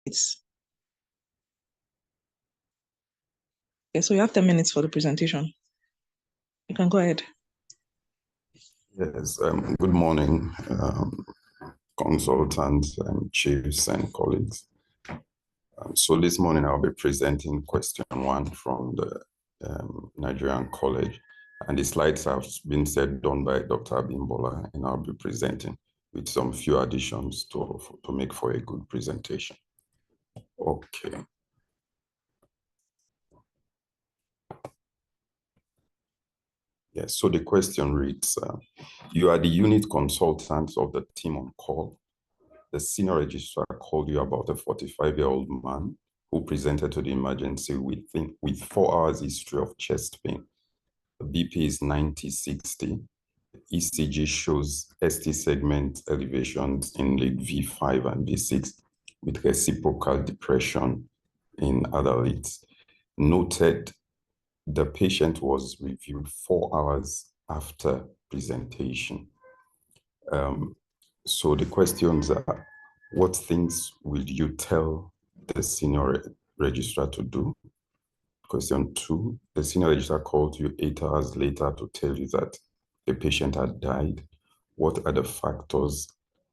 Okay, so you have 10 minutes for the presentation. You can go ahead. Yes, good morning, consultants, chiefs, and colleagues. So this morning I'll be presenting question 1 from the Nigerian College, and the slides have been done by Dr. Abimbola, and I'll be presenting with some few additions to make for a good presentation. Okay. Yes, so the question reads, you are the unit consultants of the team on call. The senior registrar called you about a 45-year-old man who presented to the emergency with 4 hours history of chest pain. The BP is 90/60. ECG shows ST segment elevations in lead V5 and V6 with reciprocal depression in other leads. Noted the patient was reviewed 4 hours after presentation. So the questions are, what things will you tell the senior registrar to do? Question 2, the senior registrar called you 8 hours later to tell you that the patient had died. What are the factors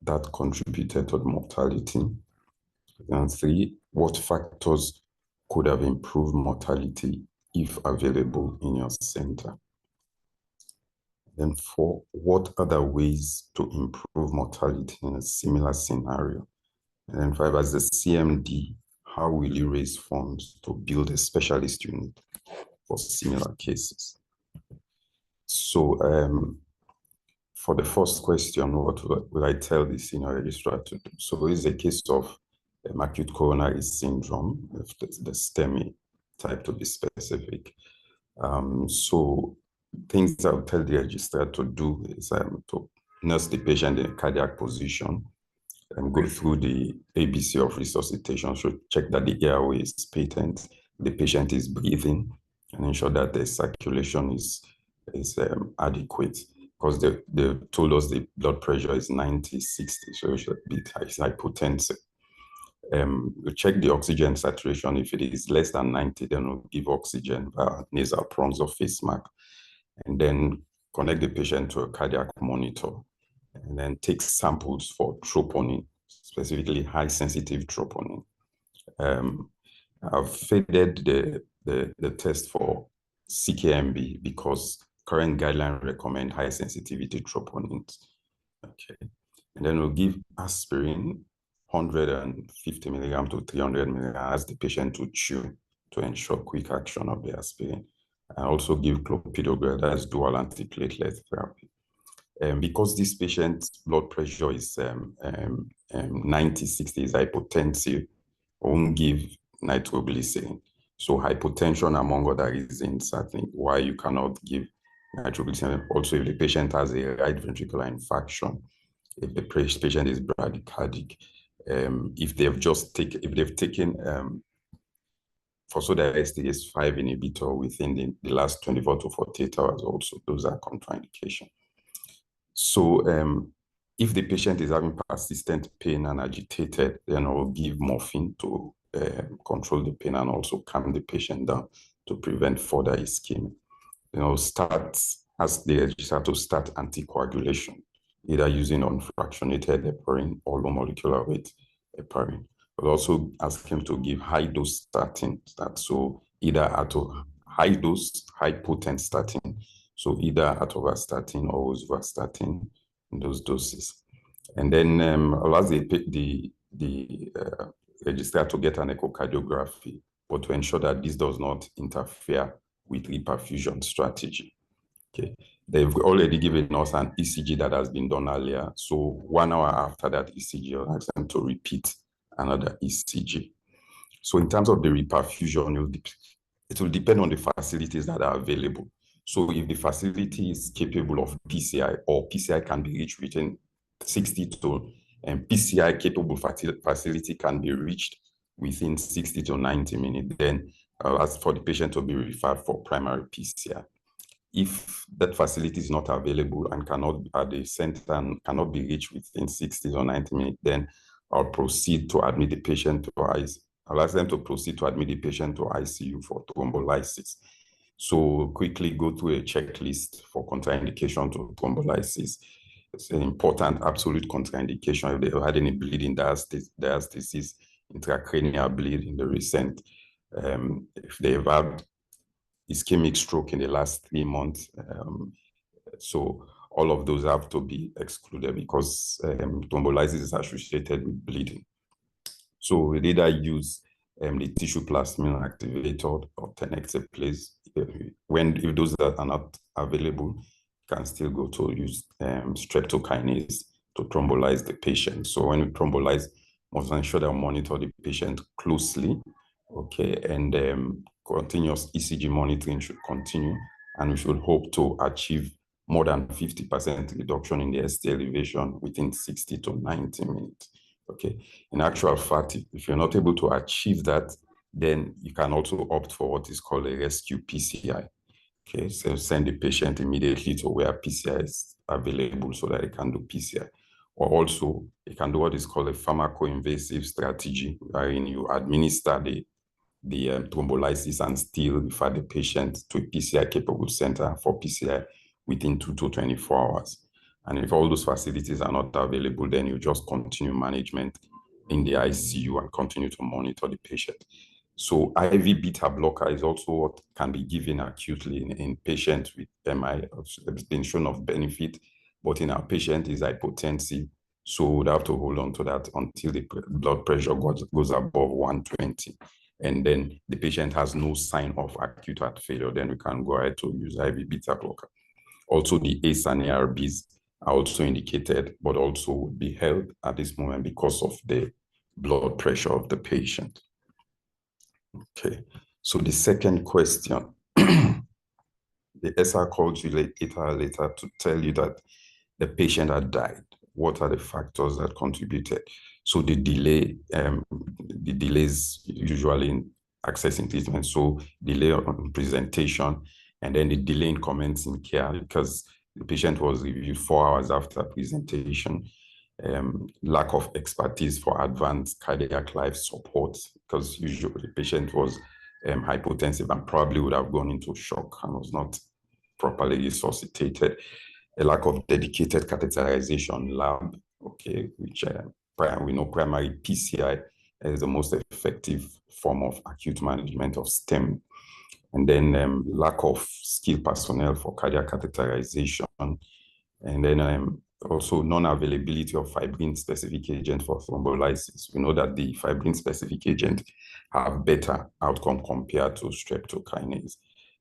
that contributed to the mortality? And 3, what factors could have improved mortality if available in your center? Then 4, what other ways to improve mortality in a similar scenario? And then 5, as the CMD, how will you raise funds to build a specialist unit for similar cases? So for the first question, what will I tell the senior registrar to do? So it's a case of acute coronary syndrome, the STEMI type to be specific. So things I'll tell the registrar to do is to nurse the patient in a cardiac position and go through the ABC of resuscitation. So check that the airway is patent, the patient is breathing, and ensure that the circulation is adequate, because they told us the blood pressure is 90/60, so it should be hypotensive. We check the oxygen saturation. If it is less than 90, then we'll give oxygen via nasal prongs or face mask, and then connect the patient to a cardiac monitor, and then take samples for troponin, specifically high sensitive troponin. I've faded the test for CKMB because current guidelines recommend high sensitivity troponins. Okay, and then we'll give aspirin 150 milligram to 300 milligram, ask the patient to chew to ensure quick action of the aspirin. I also give clopidogrel, that's dual antiplatelet therapy. Because this patient's blood pressure is 90/60, is hypotensive, I won't give nitroglycerin. So hypotension, among other reasons, I think why you cannot give nitroglycerin. Also, if the patient has a right ventricular infarction, if the patient is bradycardic, if they've taken phosphodiesterase 5 inhibitor within the last 24 to 48 hours, also those are contraindication. So if the patient is having persistent pain and agitated, then I'll give morphine to control the pain and also calm the patient down to prevent further ischemia. Ask the registrar to start anticoagulation, either using unfractionated heparin or low molecular weight heparin. But also ask him to give high-dose statin, so either high-dose, high-potent statin, so either atorvastatin or rosuvastatin in those doses. And then I'll ask the registrar to get an echocardiography, but to ensure that this does not interfere with reperfusion strategy. Okay, they've already given us an ECG that has been done earlier. So 1 hour after that ECG, I'll ask them to repeat another ECG. So in terms of the reperfusion, it will depend on the facilities that are available. So if the facility is capable of PCI, or PCI can be reached within 60 to, and PCI capable facility can be reached within 60 to 90 minutes, then I'll ask for the patient to be referred for primary PCI. If that facility is not available and cannot at the center and cannot be reached within 60 or 90 minutes, then I'll proceed to admit the patient to ICU. I'll ask them to proceed to admit the patient to ICU for thrombolysis. So quickly go through a checklist for contraindication to thrombolysis. It's an important absolute contraindication if they've had any bleeding, diastasis, intracranial bleed in the recent, if they've had ischemic stroke in the last 3 months. So all of those have to be excluded because thrombolysis is associated with bleeding. So we either use the tissue plasmin activator or tenexaplase. If those that are not available, you can still go to use streptokinase to thrombolyze the patient. So when we thrombolyze, must ensure that we monitor the patient closely, okay, and continuous ECG monitoring should continue, and we should hope to achieve more than 50% reduction in the ST elevation within 60 to 90 minutes. Okay. In actual fact, if you're not able to achieve that, then you can also opt for what is called a rescue PCI. Okay, so send the patient immediately to where PCI is available so that they can do PCI. Or also, you can do what is called a pharmacoinvasive strategy, wherein you administer the thrombolysis and still refer the patient to a PCI-capable center for PCI within 2 to 24 hours. And if all those facilities are not available, then you just continue management in the ICU and continue to monitor the patient. So IV beta blocker is also what can be given acutely in patients with MI. It's been shown of benefit, but in our patient is hypotensive. So we'd have to hold on to that until the blood pressure goes above 120. And then the patient has no sign of acute heart failure, then we can go ahead to use IV beta blocker. Also, the ACE and ARBs are also indicated, but also would be held at this moment because of the blood pressure of the patient. Okay, so the second question, the SR called you later to tell you that the patient had died. What are the factors that contributed? So the delays usually in accessing treatment, so delay on presentation, and then the delay in commencing care because the patient was reviewed 4 hours after presentation, lack of expertise for advanced cardiac life support because usually the patient was hypotensive and probably would have gone into shock and was not properly resuscitated, a lack of dedicated catheterization lab, okay, which we know primary PCI is the most effective form of acute management of STEMI. And then lack of skilled personnel for cardiac catheterization, and then also non-availability of fibrin-specific agent for thrombolysis. We know that the fibrin-specific agent have better outcome compared to streptokinase.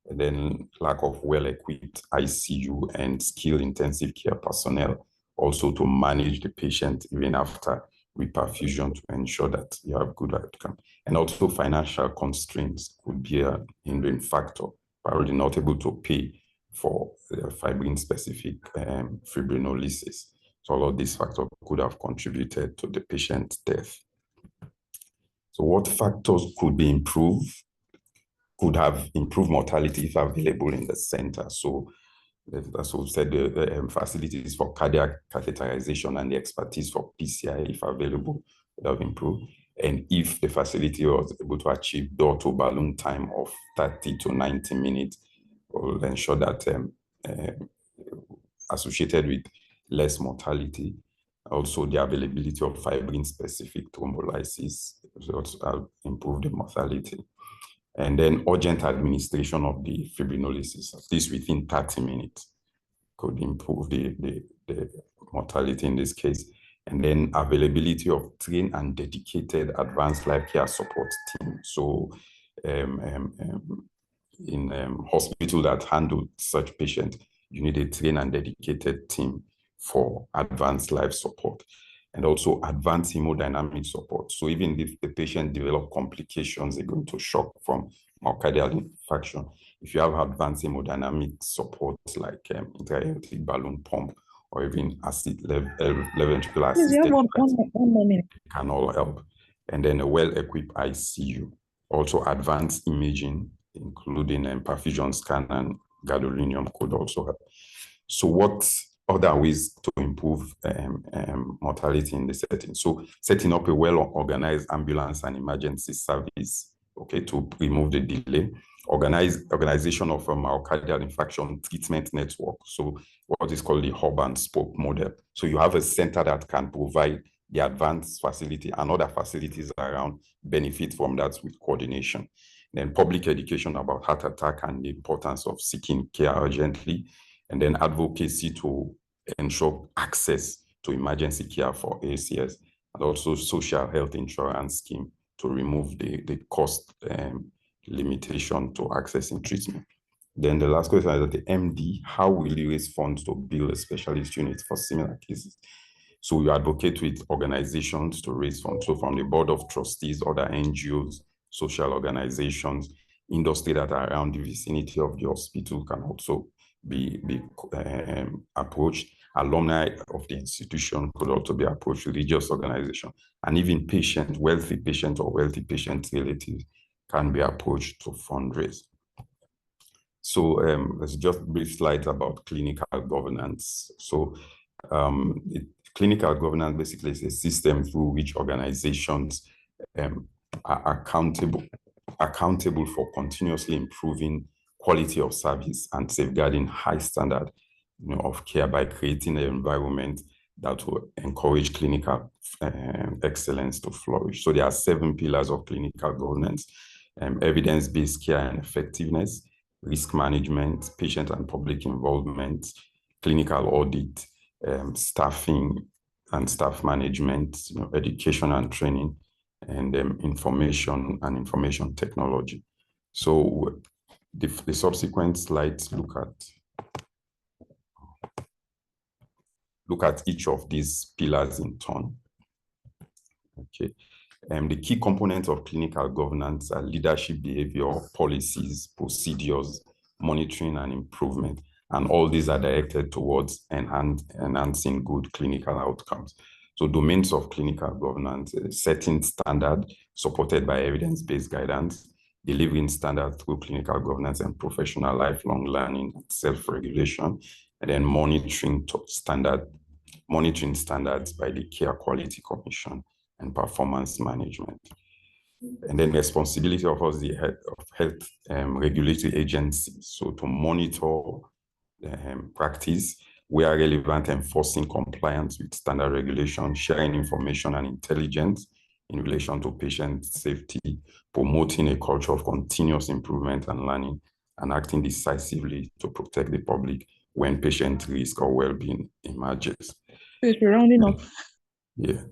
And then lack of well-equipped ICU and skilled intensive care personnel also to manage the patient even after reperfusion to ensure that you have good outcome. And also financial constraints could be a hindering factor, probably not able to pay for fibrin-specific fibrinolysis. So all of these factors could have contributed to the patient's death. So what factors could be improved? Could have improved mortality if available in the center. So as we said, the facilities for cardiac catheterization and the expertise for PCI, if available, would have improved. And if the facility was able to achieve door-to-balloon time of 30 to 90 minutes, will ensure that associated with less mortality, also the availability of fibrin-specific thrombolysis results have improved the mortality. And then urgent administration of the fibrinolysis, at least within 30 minutes, could improve the mortality in this case. And then availability of trained and dedicated advanced life care support team. So in hospital that handle such patient, you need a trained and dedicated team for advanced life support. And also advanced hemodynamic support. So even if the patient develop complications, they're going to shock from myocardial infarction. If you have advanced hemodynamic support like intra-aortic balloon pump or even acid level ventricular assisted, one can all help. And then a well-equipped ICU. Also advanced imaging, including perfusion scan and gadolinium could also help. So what other ways to improve mortality in the setting. So setting up a well-organized ambulance and emergency service, okay, to remove the delay. Organization of a myocardial infarction treatment network. So what is called the hub and spoke model. So you have a center that can provide the advanced facility and other facilities around benefit from that with coordination. Then public education about heart attack and the importance of seeking care urgently, and then advocacy to ensure access to emergency care for ACS, and also social health insurance scheme to remove the cost limitation to accessing treatment. Then the last question is that the MD, how will you raise funds to build a specialist unit for similar cases? So we advocate with organizations to raise funds. So from the board of trustees, other NGOs, social organizations, industry that are around the vicinity of the hospital can also be approached. Alumni of the institution could also be approached, religious organization, and even patient, wealthy patient or wealthy patient relatives can be approached to fundraise. So let's just brief slides about clinical governance. So clinical governance basically is a system through which organizations are accountable for continuously improving quality of service and safeguarding high standard of care by creating an environment that will encourage clinical excellence to flourish. So there are 7 pillars of clinical governance: evidence-based care and effectiveness, risk management, patient and public involvement, clinical audit, staffing and staff management, education and training, and information and information technology. So the subsequent slides look at each of these pillars in turn. Okay. The key components of clinical governance are leadership behavior, policies, procedures, monitoring, and improvement. And all these are directed towards enhancing good clinical outcomes. So domains of clinical governance: setting standard supported by evidence-based guidance, delivering standard through clinical governance and professional lifelong learning and self-regulation, and then monitoring standards by the Care Quality Commission and performance management. And then responsibility of us, the health regulatory agencies, so to monitor practice, where relevant, enforcing compliance with standard regulation, sharing information and intelligence in relation to patient safety, promoting a culture of continuous improvement and learning, and acting decisively to protect the public when patient risk or well-being emerges. You're rounding up. Yeah.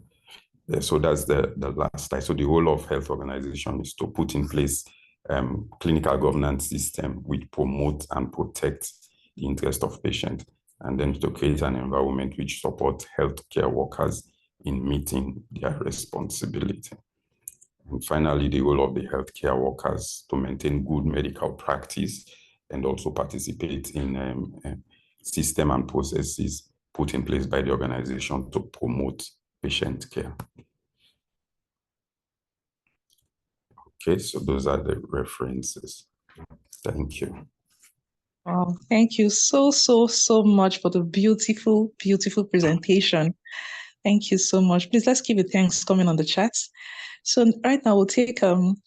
So that's the last slide. So the role of health organization is to put in place clinical governance system which promotes and protects the interest of patients, and then to create an environment which supports healthcare workers in meeting their responsibility. And finally, the role of the healthcare workers to maintain good medical practice and also participate in system and processes put in place by the organization to promote patient care. Okay, so those are the references. Thank you. Thank you so much for the beautiful presentation. Thank you so much. Please, let's keep the thanks coming on the chat. So right now we'll take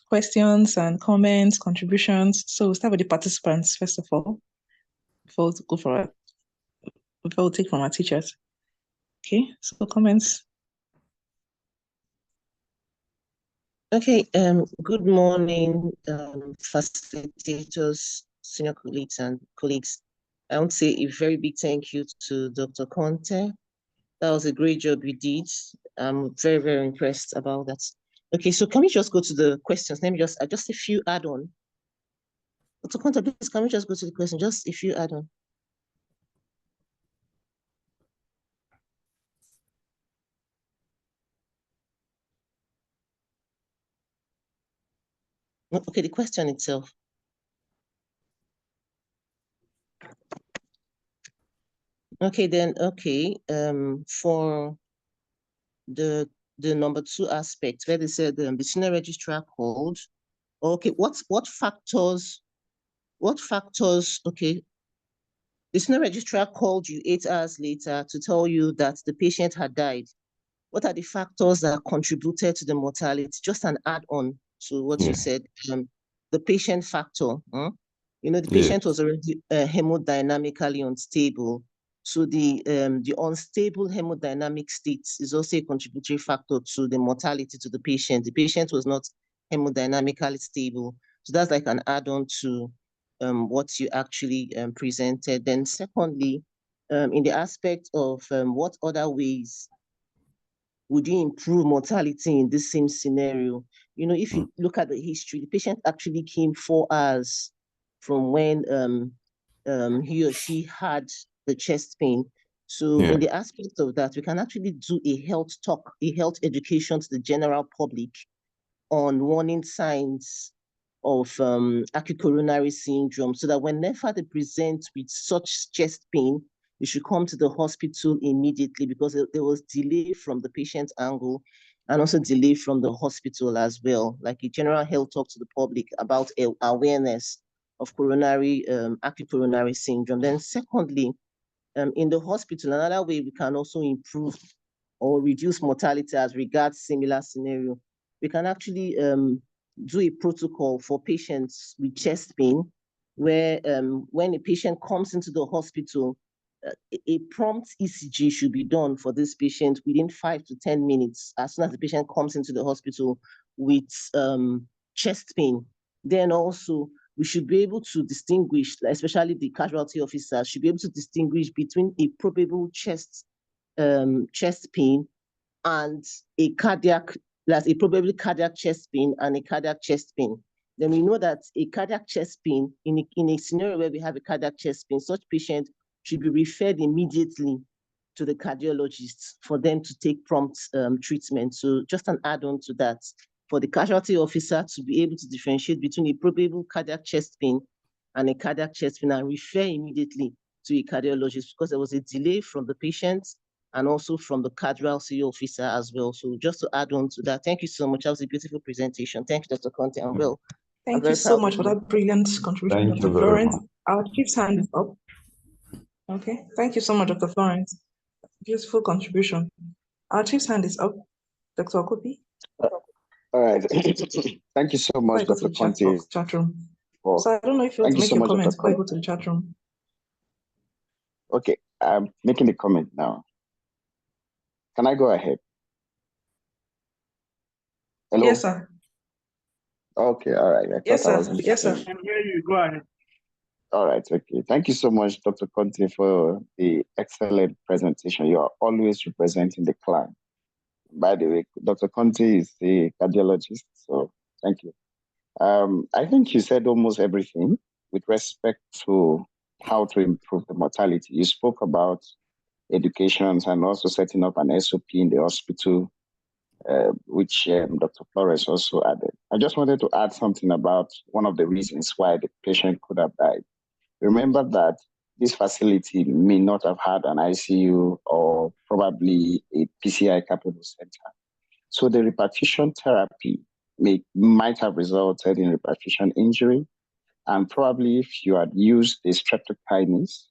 questions and comments, contributions. So we'll start with the participants, first of all, before we go for it. Before we take from our teachers. Okay, so comments. Okay, good morning, facilitators, senior colleagues and colleagues. I want to say a very big thank you to Dr. Conte. That was a great job you did. I'm very, very impressed about that. Okay, so can we just go to the questions? Let me just a few add-on. Dr. Conte, please, can we just go to the question? Just a few add-on. Okay, the question itself. Okay, then, okay, for the number 2 aspect, where they said the senior registrar called, okay, what factors, okay, The senior registrar called you 8 hours later to tell you that the patient had died. What are the factors that contributed to the mortality? Just an add-on to what you said. The patient factor. You know, the patient was already hemodynamically unstable. So the unstable hemodynamic state is also a contributory factor to the mortality to the patient. The patient was not hemodynamically stable. So that's like an add-on to what you actually presented. Then secondly, in the aspect of what other ways would you improve mortality in this same scenario? You know, if you look at the history, the patient actually came 4 hours from when he or she had the chest pain. So in the aspect of that, we can actually do a health talk, a health education to the general public on warning signs of acute coronary syndrome, so that whenever they present with such chest pain, you should come to the hospital immediately, because there was delay from the patient's angle and also delay from the hospital as well, like a general health talk to the public about awareness of coronary, acute coronary syndrome. Then secondly, in the hospital, another way we can also improve or reduce mortality as regards similar scenario, we can actually do a protocol for patients with chest pain, where when a patient comes into the hospital, a prompt ECG should be done for this patient within 5 to 10 minutes as soon as the patient comes into the hospital with chest pain. Then also, we should be able to distinguish, especially the casualty officers, should be able to distinguish between a probable chest pain and a probably cardiac chest pain and a cardiac chest pain. Then we know that a cardiac chest pain, in a scenario where we have a cardiac chest pain, such patient should be referred immediately to the cardiologist for them to take prompt treatment. So just an add-on to that, for the casualty officer to be able to differentiate between a probable cardiac chest pain and a cardiac chest pain and refer immediately to a cardiologist, because there was a delay from the patient and also from the casualty officer as well. So just to add on to that, thank you so much. That was a beautiful presentation. Thank you, Dr. Conte. Thank you so much for that brilliant contribution, Thank Dr. you very Florence. much. Our chief's hand is up. Okay, thank you so much, Dr. Florence. Beautiful contribution. Our chief's hand is up. Dr. Okupi. All right. Thank you so much, Dr. Conte. Chat room. So I don't know if you want to make your comments before I go to the chat room. Okay, I'm making a comment now. Can I go ahead? Hello? Yes, sir. Okay, all right. Yes, sir. Yes, sir. I can hear you. Go ahead. All right, okay. Thank you so much, Dr. Conte, for the excellent presentation. You are always representing the client. By the way, Dr. Conte is a cardiologist, so thank you. I think you said almost everything with respect to how to improve the mortality. You spoke about education and also setting up an SOP in the hospital, which Dr. Flores also added. I just wanted to add something about one of the reasons why the patient could have died. Remember that this facility may not have had an ICU or probably a PCI capable center. So the reperfusion therapy might have resulted in reperfusion injury. And probably if you had used the streptokinase,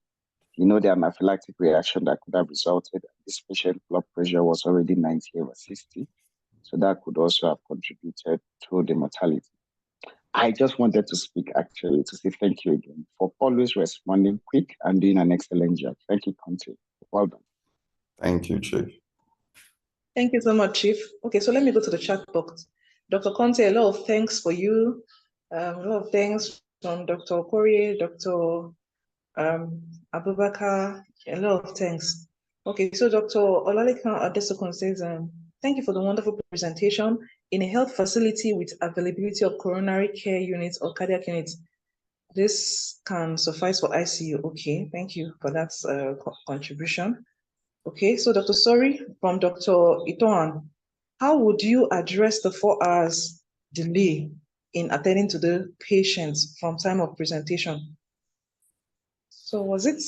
you know, the anaphylactic reaction that could have resulted. This patient blood pressure was already 90/60. So that could also have contributed to the mortality. I just wanted to speak actually to say thank you again for always responding quick and doing an excellent job. Thank you, Conte. Well done. Thank you, Chief. Thank you so much, Chief. Okay, so let me go to the chat box. Dr. Conte, a lot of thanks for you. A lot of thanks from Dr. Okorie, Dr. Abubakar, a lot of thanks. Okay, so Dr. Olalekan Adesokun says, thank you for the wonderful presentation. In a health facility with availability of coronary care units or cardiac units, this can suffice for ICU. Okay, thank you for that contribution. Okay, so Dr. Sori from Dr. Itoan, how would you address the 4 hours delay in attending to the patients from time of presentation? So was it,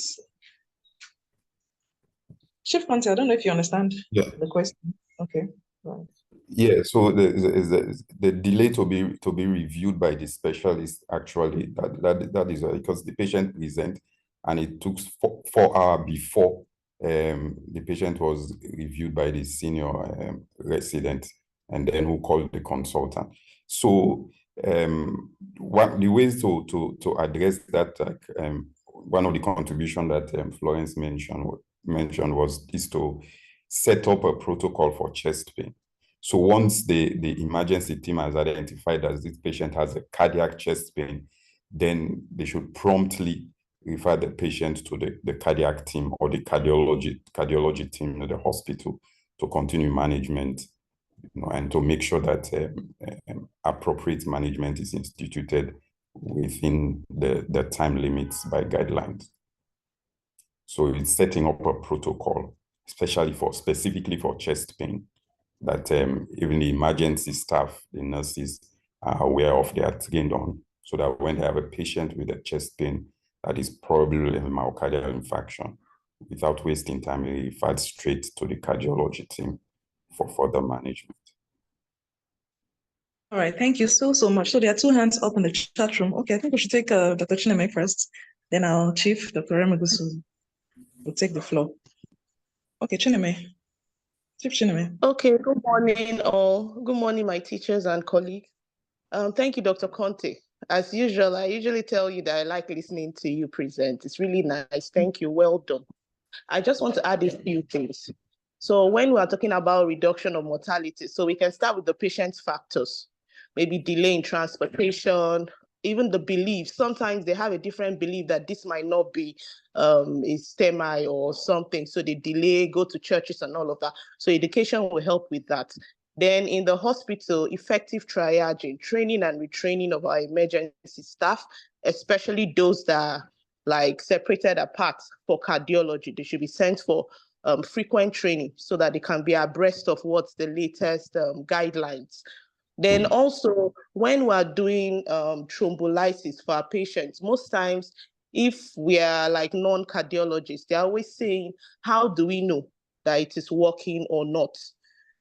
Chief Conte, I don't know if you understand the question. Okay, right. Yeah, so the delay to be reviewed by the specialist, actually, that is because the patient present and it took 4 hours before the patient was reviewed by the senior resident, and then who called the consultant. So the ways to address that, one of the contributions that Florence mentioned is to set up a protocol for chest pain. So once the emergency team has identified that this patient has a cardiac chest pain, then they should promptly refer the patient to the cardiac team or the cardiology team at the hospital to continue management, and to make sure that appropriate management is instituted within the time limits by guidelines. So it's setting up a protocol, specifically for chest pain, that even the emergency staff, the nurses, are aware of, they are trained on, so that when they have a patient with a chest pain that is probably a myocardial infarction, without wasting time, we refer straight to the cardiology team for further management. All right, thank you so much. So there are 2 hands up in the chat room. Okay, I think we should take Dr. Chineme first, then our chief, Dr. Remegusu, will take the floor. Okay, Chineme. Chief Chineme. Okay, good morning all. Good morning, my teachers and colleagues. Thank you, Dr. Conte. As usual, I usually tell you that I like listening to you present. It's really nice. Thank you. Well done. I just want to add a few things. So when we are talking about reduction of mortality, so we can start with the patient factors, maybe delay in transportation, even the belief. Sometimes they have a different belief that this might not be a STEMI or something. So they delay, go to churches and all of that. So education will help with that. Then in the hospital, effective triaging, training and retraining of our emergency staff, especially those that are like separated apart for cardiology. They should be sent for frequent training so that they can be abreast of what's the latest guidelines. Then also, when we're doing thrombolysis for our patients, most times, if we are like non-cardiologists, they're always saying, how do we know that it is working or not?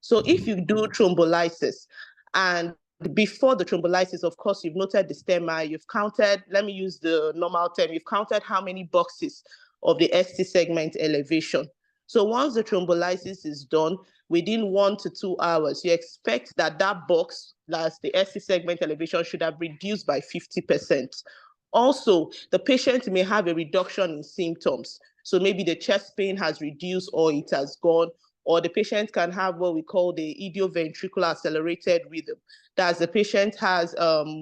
So if you do thrombolysis, and before the thrombolysis, of course, you've noted the STEMI, you've counted, let me use the normal term, you've counted how many boxes of the ST segment elevation. So once the thrombolysis is done, within 1 to 2 hours, you expect that that box, that's the ST segment elevation, should have reduced by 50%. Also, the patient may have a reduction in symptoms. So maybe the chest pain has reduced or it has gone, or the patient can have what we call the idioventricular accelerated rhythm. That's the patient has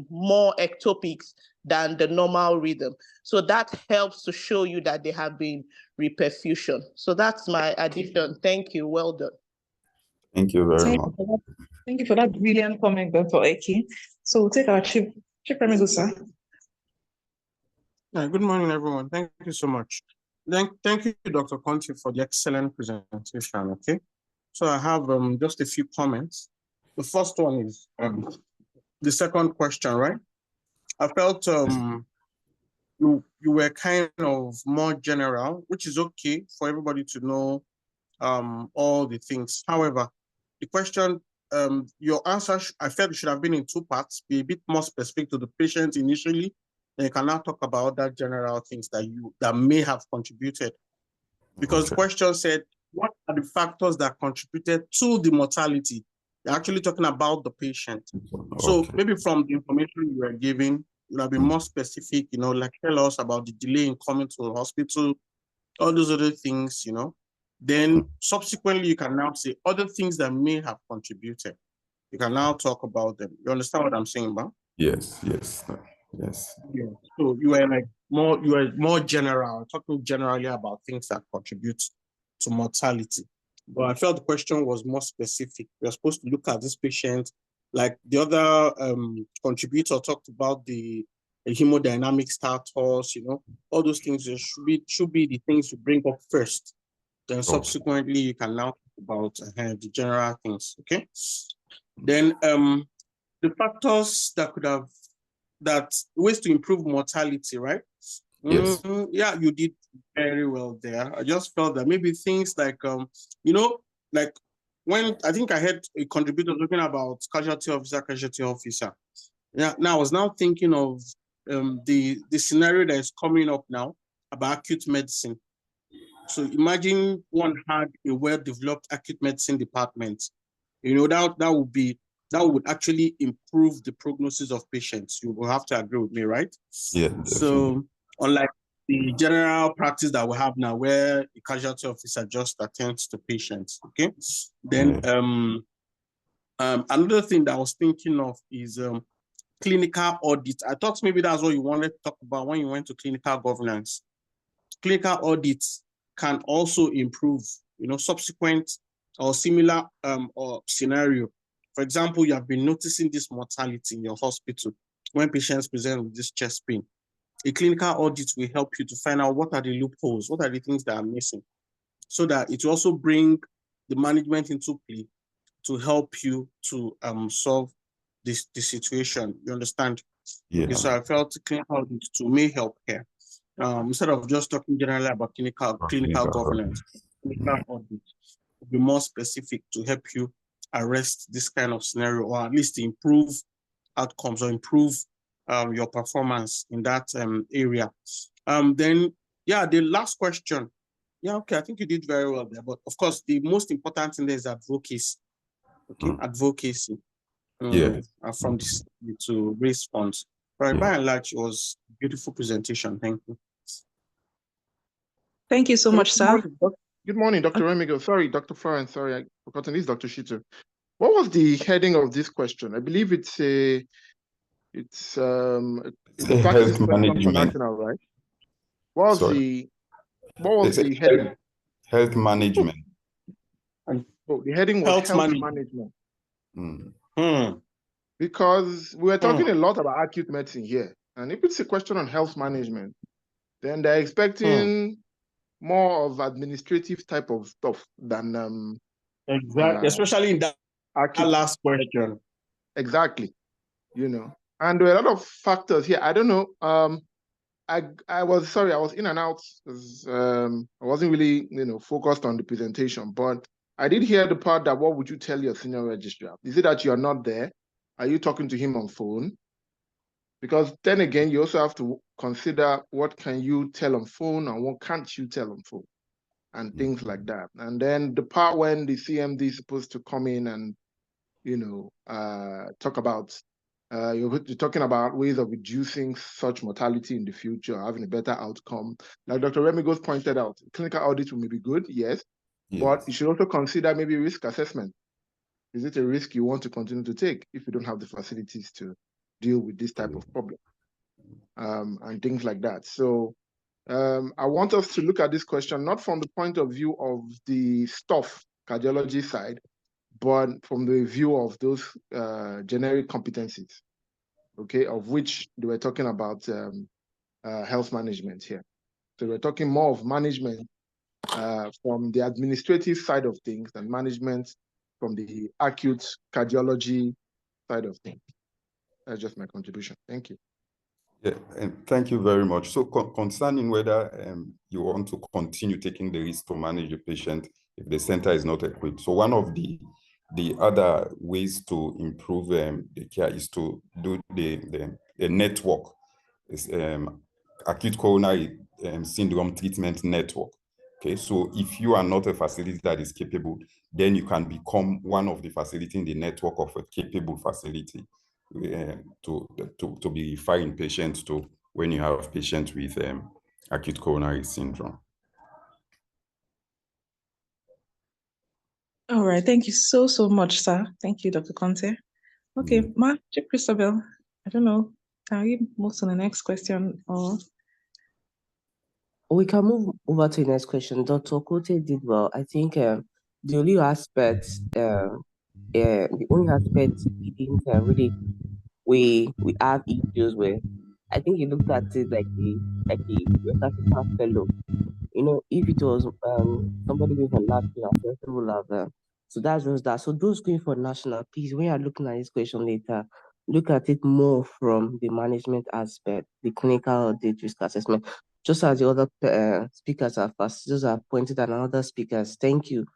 more ectopics than the normal rhythm. So that helps to show you that they have been reperfusion. So that's my addition. Thank you. Well done. Thank you very much. Thank you for that brilliant comment, Dr. Eki. So we'll take our Chief Remegusu. Good morning, everyone. Thank you so much. Thank you, Dr. Conte, for the excellent presentation. Okay, so I have just a few comments. The first one is the second question, right? I felt you were kind of more general, which is okay for everybody to know all the things. However, the question, your answer, I felt should have been in 2 parts, be a bit more specific to the patient initially, then you can now talk about that general things that may have contributed. Because the question said, what are the factors that contributed to the mortality? You're actually talking about the patient. So maybe from the information you were giving, you have been more specific, like tell us about the delay in coming to the hospital, all those other things, Then subsequently, you can now say other things that may have contributed. You can now talk about them. You understand what I'm saying, about? Yes. Yeah. So you were more general, talking generally about things that contribute to mortality. But I felt the question was more specific. We're supposed to look at this patient, like the other contributor talked about the hemodynamic status, all those things should be the things you bring up first. Then subsequently, you can now talk about the general things, okay? Then the factors that ways to improve mortality, right? Yes. Yeah, you did very well there. I just felt that maybe things like, like when I think I had a contributor talking about casualty officer. Yeah, now I was now thinking of the scenario that is coming up now, about acute medicine. So imagine one had a well-developed acute medicine department. You know, that would actually improve the prognosis of patients. You will have to agree with me, right? Yeah, definitely. So unlike the general practice that we have now, where the casualty officer just attends to patients, okay? Then another thing that I was thinking of is clinical audit. I thought maybe that's what you wanted to talk about when you went to clinical governance. Clinical audits can also improve, you know, subsequent or similar or scenario. For example, you have been noticing this mortality in your hospital when patients present with this chest pain. A clinical audit will help you to find out what are the loopholes, what are the things that are missing, so that it will also bring the management into play to help you to solve the situation. You understand? Yeah. Okay, so I felt clinical audit too may help here. Instead of just talking generally about clinical governance, clinical audit will be more specific to help you arrest this kind of scenario, or at least improve outcomes or improve your performance in that area. Then, yeah, the last question. Yeah, okay, I think you did very well there. But of course, the most important thing there is advocacy. Okay, advocacy. From this to raise funds. But by and large, it was a beautiful presentation. Thank you. Thank you so much, sir. Good morning, Dr. Remigo. Sorry, Dr. Florence. Sorry, I forgot. This is Dr. Shitu. What was the heading of this question? I believe it's a health management, national, right? What was the heading? Health management. Oh, the heading was health management. Because we were talking a lot about acute medicine here, and if it's a question on health management, then they're expecting more of administrative type of stuff than exactly, especially in that last question. Exactly, you know, and there were a lot of factors here. I don't know. I was in and out because I wasn't really, focused on the presentation, but I did hear the part that what would you tell your senior registrar? Is it that you're not there? Are you talking to him on phone? Because then again, you also have to consider what can you tell on phone and what can't you tell on phone and things like that. And then the part when the CMD is supposed to come in and, talk about, you're talking about ways of reducing such mortality in the future, having a better outcome. Like Dr. Remigos pointed out, clinical audit will be good, yes, but you should also consider maybe risk assessment. Is it a risk you want to continue to take if you don't have the facilities to deal with this type of problem and things like that? So I want us to look at this question not from the point of view of the cardiology side, but from the view of those generic competencies, okay, of which they were talking about health management here. So we're talking more of management from the administrative side of things and management from the acute cardiology side of things. That's just my contribution. Thank you. Yeah, and thank you very much. So concerning whether you want to continue taking the risk to manage the patient if the center is not equipped. So one of the other ways to improve the care is to do the network, acute coronary syndrome treatment network. Okay, so if you are not a facility that is capable, then you can become one of the facilities in the network of a capable facility to be referring patients to when you have patients with acute coronary syndrome. All right, thank you so much, sir. Thank you, Dr. Conte. Okay, Chief Christabel, I don't know, can we move to the next question or? We can move over to the next question. Dr. Kote did well. I think the only aspect he didn't really we have issues with. I think he looked at it like a West African fellow. If it was somebody with a national will have so that's just that. So those going for national, please, when you're looking at this question later, look at it more from the management aspect, the clinical audit risk assessment. Just as the other speakers have pointed out, and other speakers. Thank you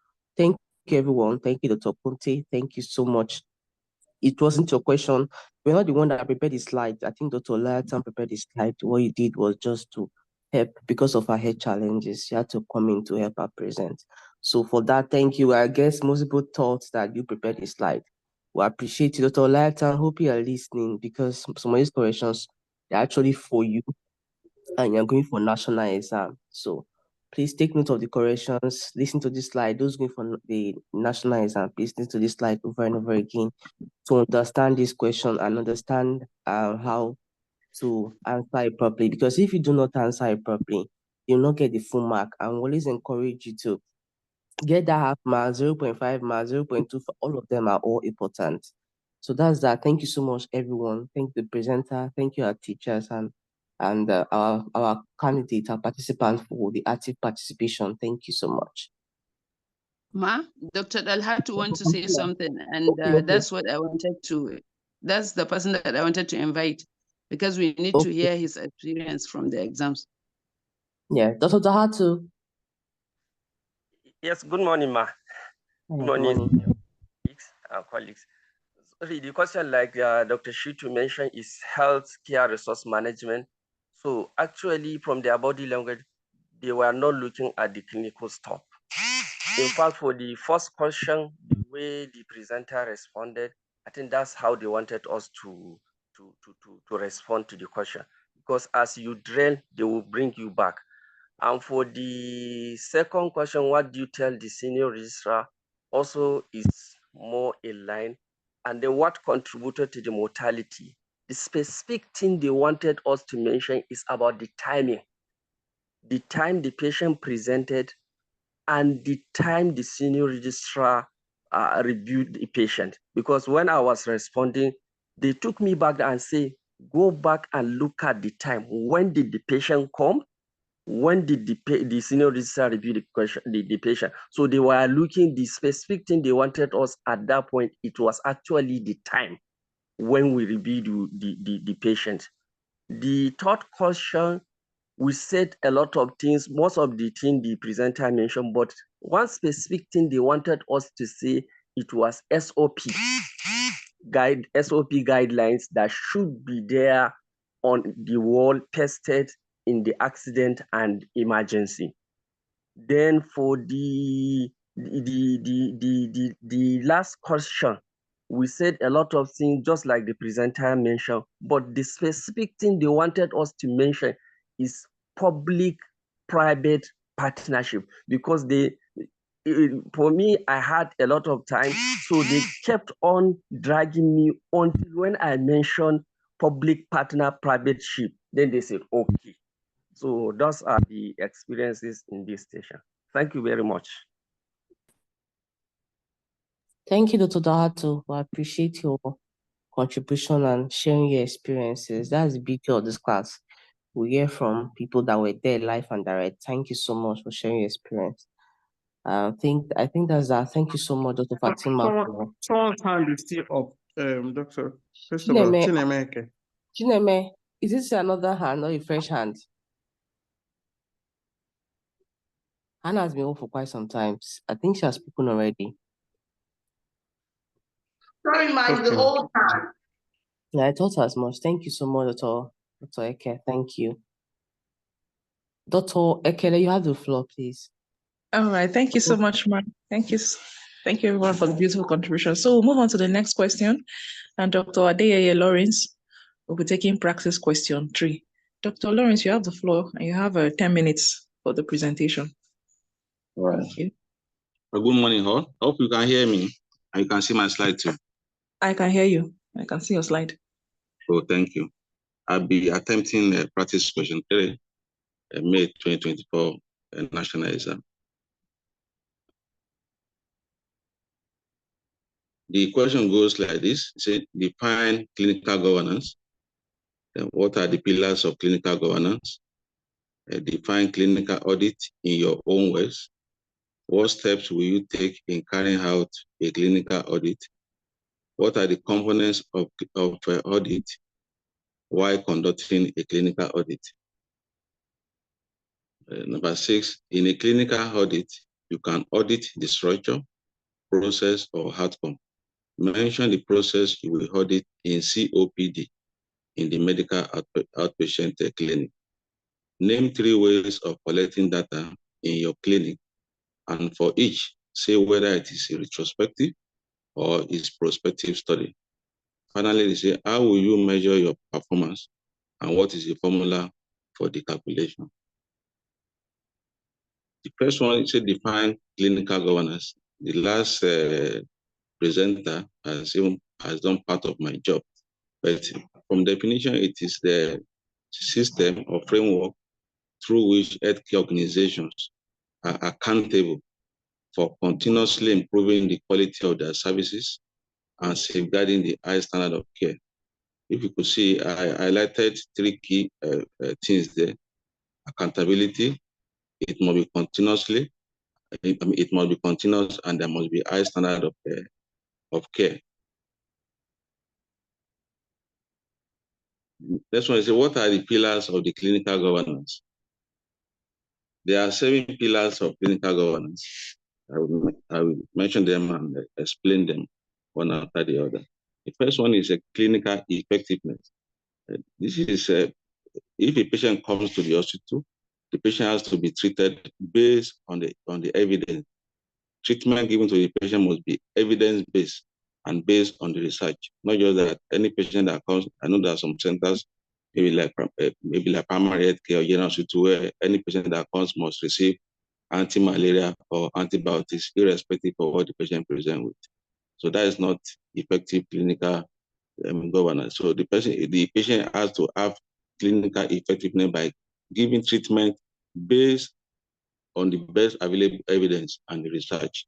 everyone. Thank you, Dr. Conte. Thank you so much. It wasn't your question. We're not the one that prepared the slide. I think Dr. Lighton prepared the slide. What you did was just to help because of her health challenges. She had to come in to help her present. So for that, thank you. I guess most people thought that you prepared a slide. We appreciate you, Dr. Lighton. Hope you are listening because some of these corrections are actually for you and you're going for national exam. So please take note of the corrections, listen to this slide. Those going for the national exam, please listen to this slide over and over again to understand this question and understand how to answer it properly. Because if you do not answer it properly, you'll not get the full mark. And we always encourage you to get that half mark, 0.5 mark, 0.2, for all of them are all important. So that's that. Thank you so much, everyone. Thank the presenter. Thank you, our teachers and our candidates, our participants for the active participation. Thank you so much. Ma, Dr. Dalhatu want to say something, and that's what I wanted to, that's the person that I wanted to invite, because we need to hear his experience from the exams. Yeah, Dr. Dalhatu. Yes, good morning, Ma. Good morning, colleagues and colleagues. Sorry, the question, like Dr. Shitu mentioned, is healthcare resource management. So actually, from their body language, they were not looking at the clinical stuff. In fact, for the first question, the way the presenter responded, I think that's how they wanted us to respond to the question. Because as you drill, they will bring you back. And for the second question, what do you tell the senior registrar, also is more in line. And then what contributed to the mortality? The specific thing they wanted us to mention is about the timing. The time the patient presented and the time the senior registrar reviewed the patient. Because when I was responding, they took me back and say, go back and look at the time. When did the patient come? When did the senior registrar review the patient? So they were looking, the specific thing they wanted us at that point, it was actually the time when we reviewed the patient. The third question, we said a lot of things, most of the things the presenter mentioned, but one specific thing they wanted us to say, it was SOP guidelines that should be there on the wall, tested in the accident and emergency. Then for the last question, we said a lot of things, just like the presenter mentioned, but the specific thing they wanted us to mention is public-private partnership, because for me, I had a lot of time, so they kept on dragging me until when I mentioned public partner partnership, then they said, okay. So those are the experiences in this station. Thank you very much. Thank you, Dr. Dalhatu. I appreciate your contribution and sharing your experiences. That's the beauty of this class. We hear from people that were there live and direct. Thank you so much for sharing your experience. I think that's that. Thank you so much, Dr. Fatima. Someone's hand is still up, Dr. Christopher Chinemeke. Chineme, is this another hand or a fresh hand? Hannah has been on for quite some time. I think she has spoken already. Sorry, Mike, the old hand. Yeah, I thought as much. Thank you so much, Dr. Eke. Thank you. Dr. Ekele, you have the floor, please. All right. Thank you so much, Mark. Thank you. Thank you, everyone, for the beautiful contribution. So we'll move on to the next question. And Dr. Adeyeye Lawrence will be taking practice question 3. Dr. Lawrence, you have the floor, and you have 10 minutes for the presentation. All right. Thank you. Well, good morning, all. Hope you can hear me and you can see my slide too. I can hear you. I can see your slide. Oh, thank you. I'll be attempting practice question 3, May 2024 national exam. The question goes like this. It says, define clinical governance. Then what are the pillars of clinical governance? Define clinical audit in your own words. What steps will you take in carrying out a clinical audit? What are the components of audit while conducting a clinical audit? Number 6, in a clinical audit, you can audit the structure, process, or outcome. Mention the process you will audit in COPD in the medical outpatient clinic. Name 3 ways of collecting data in your clinic, and for each, say whether it is a retrospective or is prospective study. Finally, they say, how will you measure your performance and what is the formula for the calculation? The first one is define clinical governance. The last presenter has done part of my job, but from definition, it is the system or framework through which healthcare organizations are accountable for continuously improving the quality of their services and safeguarding the high standard of care. If you could see, I highlighted 3 key things there. Accountability, it must be continuously, it must be continuous, and there must be high standard of care. Next one is, what are the pillars of the clinical governance? There are 7 pillars of clinical governance. I will mention them and explain them one after the other. The first one is a clinical effectiveness. This is if a patient comes to the hospital, the patient has to be treated based on the evidence. Treatment given to the patient must be evidence-based and based on the research, not just that any patient that comes. I know there are some centers, maybe like primary health care or general hospital, where any patient that comes must receive anti-malaria or antibiotics, irrespective of what the patient presents with. So that is not effective clinical governance. So the patient has to have clinical effectiveness by giving treatment based on the best available evidence and the research.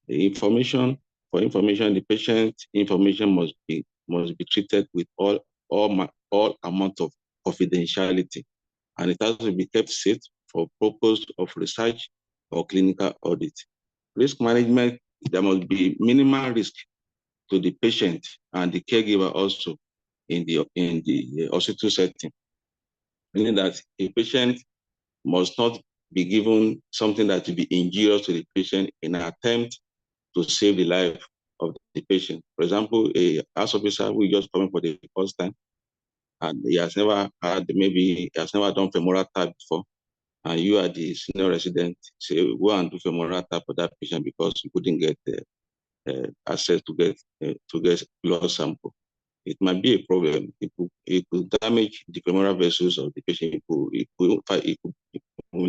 The the patient information must be treated with all amount of confidentiality, and it has to be kept safe for purpose of research or clinical audit. Risk management, there must be minimal risk to the patient and the caregiver also in the hospital setting, meaning that a patient must not be given something that will be injurious to the patient in an attempt to save the life of the patient. For example, a house officer who is just coming for the first time and he has never done femoral tap before, and you are the senior resident, say, go and do femoral tap for that patient because you couldn't get access to get blood sample. It might be a problem. It could damage the femoral vessels of the patient. It will